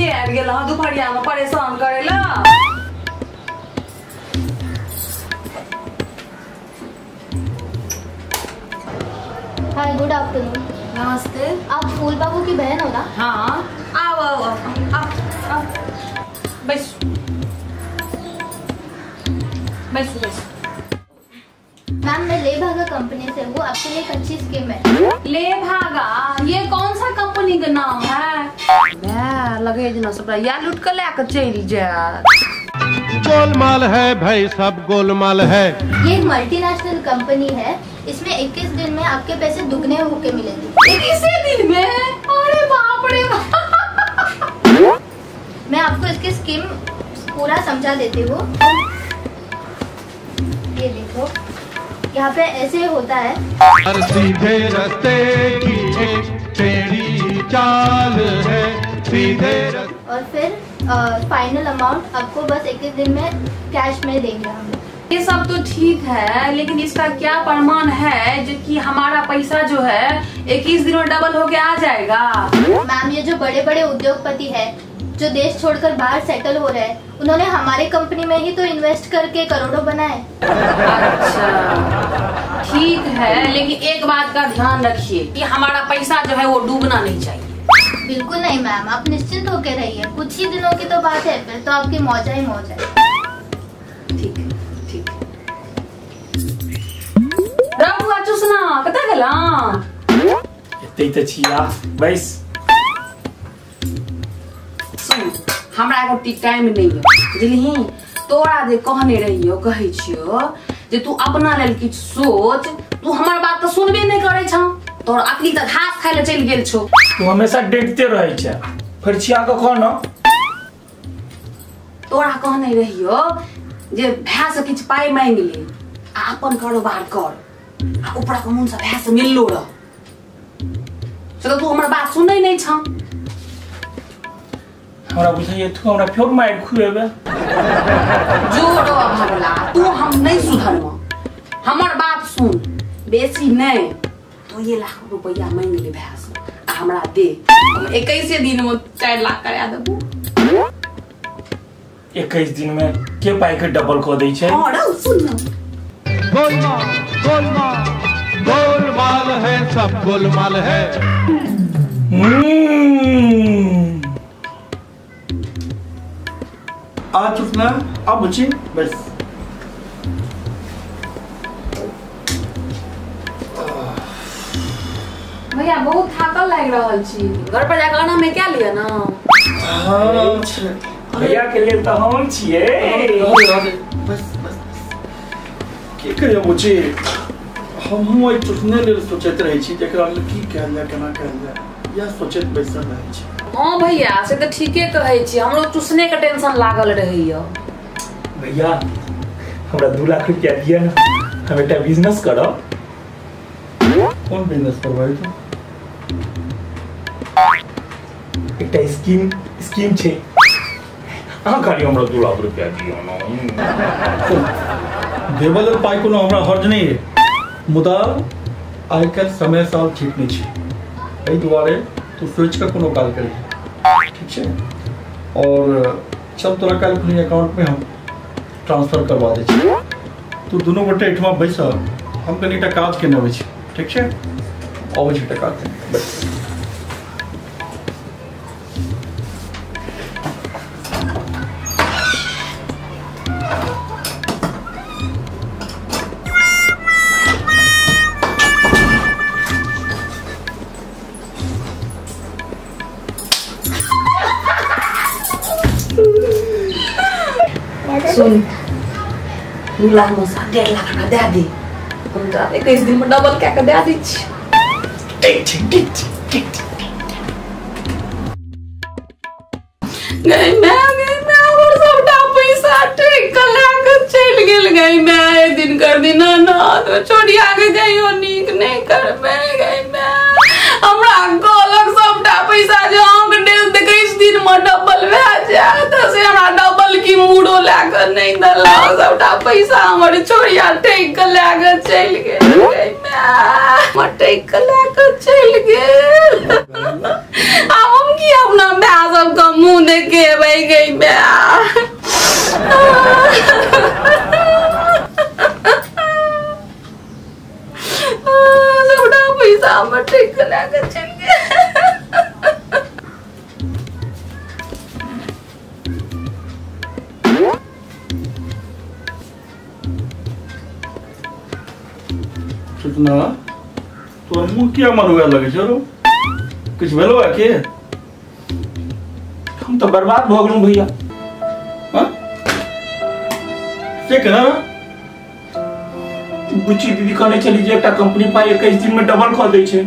के आबि गेल ह दुपहरिया में परेशान करेला। हाय, गुड आफ्टरनून। नमस्ते। आप फूल बाबू की बहन हो ना? हाँ, आओ आओ आओ, बैस बैस बैस। मैम, मैं ले भागा कंपनी से हूँ, आपके लिए एक अच्छी स्कीम है। ले भागा, ये कौन सा कंपनी का नाम है? मैं लगे जना सब या लूट कर लेकर चल जा। गोलमाल है भाई, सब गोलमाल है। ये एक मल्टीनेशनल कंपनी है, इसमें 21 दिन में आपके पैसे दुगने होके मिलेंगे। 21 दिन में? अरे बाप रे बाप। मैं आपको इसकी स्कीम पूरा समझा देती हूँ। ये देखो, यहाँ पे ऐसे होता है। हर सीधे रास्ते की एक टेढ़ी चाल है, सीधे और फिर फाइनल अमाउंट आपको बस 21 दिन में कैश में देंगे हम। ये सब तो ठीक है, लेकिन इसका क्या प्रमाण है जो कि हमारा पैसा जो है 21 दिन में डबल होके आ जाएगा? मैम, ये जो बड़े बड़े उद्योगपति है जो देश छोड़कर बाहर सेटल हो रहे हैं, उन्होंने हमारे कंपनी में ही तो इन्वेस्ट करके करोड़ों बनाए। अच्छा ठीक है, लेकिन एक बात का ध्यान रखिए कि हमारा पैसा जो है वो डूबना नहीं चाहिए। बिल्कुल नहीं मैम, आप निश्चिंत होकर रहिए। कुछ ही दिनों की तो बात है, फिर तो आपकी मौजा ही मौज है। ठीक है, ठीक है। रहुआ चुसना कता गेला? एते त छिया बैस। सुन, हमरा एगो टाइम नहीं है, बुझलिही? तोरा जे कहने रहियो, कहै छियो जे तू अपना लेल किछ सोच, तू हमर बात तो सुनबे नहीं करे छ। तोर अकली त घास खाय ले चल गेल छो। तू हमेशा देखते रहे छ, फिर छिया के कहना। तोरा कहने रहियो जे भैंस से किछ पाई मांग ले, आ अपन कारोबार कर, आ ऊपर के मुंह से भैंस मिललो रह। से तू हमर बात सुनै नहीं छ। हमरा बुझाइए तू हमरा फेर मार खुएबे। जोरो भगला, तू हम नहीं सुधरम। हमर बात सुन, बेसी नहीं तो ये लाख रुपया मांग ले भैंस, आ हमरा दे। हम 21 दिन में 4 लाख करा देबू। 21 दिन में के पाई के डबल क दै छै? हां रे, सुन ना। गोलमाल गोलमाल गोलमाल है, सब गोलमाल है। आज चुपना, अब बच्ची बस। भैया बहुत थाकल लाग रहल छी, घर पर जाकर खाना में क्या लिया ना? भैया के लिए तो हम छिए। बस बस की करियो बच्ची, हम एक चुसने ले सोचैत रहै छी जेकरा लेल की कहल जाय, केना कहल जाय, या सोचैत बैसल रहै छी। हां भैया, से तो ठीके कहै छी, हमरो चुसने के टेंशन लागल रहैया। भैया हमरा 2 लाख रुपया दिया ना, हम एक बिजनेस करब। कौन बिजनेस करबै तू? एक स्कीम छे, अहाँ खाली हमरा 2 लाख रुपया दियो ना। देवल पाई कोनो हमरा हर्ज नहीं है, मुदा आइ काल्हि समय साल ठीक नहीं छै, एहि दुआरे तू सोच के कोनो काल करी, ठीक छै? और चल तोरा काल्हि अपने अकाउंट में हम ट्रांसफर करवा दै छी। तू दुनू गोटे एहिठमा बैस, हम कनिटा काज केने अबै छी, ठीक छै? अबै छी टका देने, बैस। सुन, 2 लाख में 1.5 लाख का दे दे, हम तो 21 दिन में डबल क्या कर दे दी छी। गई मैं और सबटा पैसा ठीक कर लाके चल गेल। गई मैं एक दिन कर दिना ना तो छोड़िया के गई नीक नहीं करबे। गई मैं हमरा कहलक सबटा पैसा जो आंक डेल 21 दिन में डबल भए जाए, तो से हमरा डबल की मूड़ो लाके नहीं दला, सबटा पैसा हमर छोड़िया ठीक कर लाके चल गेल। गई मैं ठीक कर लाके चल गेल। अब हम की अपना भैया सबका मुंह के भाई गई मैं सबका पैसा हम ठीक कर चल गया। सूचना तो मुंह क्या मारुआ लगे छो कुछ भेलो है के हम तो बर्बाद भ गेलू भैया। हां से केना बुच्ची दीदी कहने चली जे एकटा कंपनी पाई 21 दिन में डबल कह दै छै,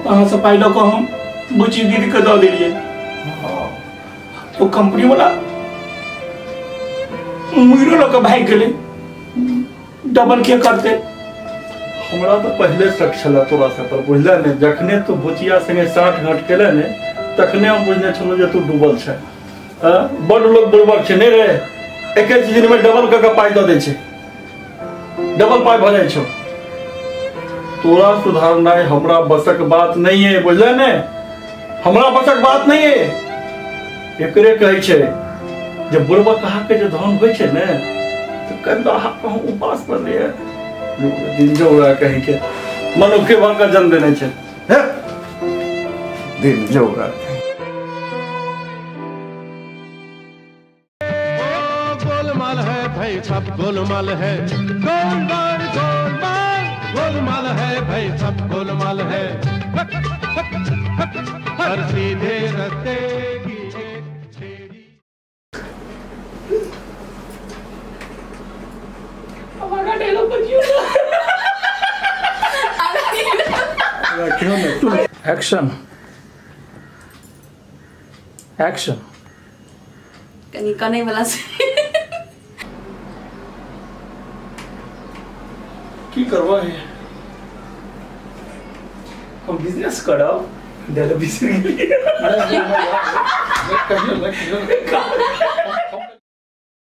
अहाँ से पाई ल के हम बुच्ची दीदी के द देलिए। तो कंपनी वाला मुइरो ल के भाग गेले, डबल के करते। हमरा तो पहले शक छला तोरा से पर बुझला ने जखने तू भुचिया संगे 60 घाट केले ने तखने हम बुझने छलो जे तू डूबल छै। बड़ लोग बुड़बक छै नहीं रे, 21 दिन में डबल का पाई द दै छै, डबल पाई भ जाय छो। तोरा सुधारना हमरा बसक बात नहीं है, बुझला ने हमरा बसक बात नहीं है। एकरे कहै छै जब बुड़बक कहा के जे धन होय छै ने तो कंदा हम उपास पर ले दिन जौरा कहीं के मनुष्य के भर का जन्म देने छे दिन जौरा। गोलमाल है भाई सब गोलमाल है, गोलमाल गोलमाल गोलमाल है भाई सब गोलमाल है। हर सीधे रास्ते की एक छेड़ी। हमारा डायलॉग बजियो एक्शन एक्शन कहीं कने वाला से की करवा है हम बिजनेस करब दे बिजनेस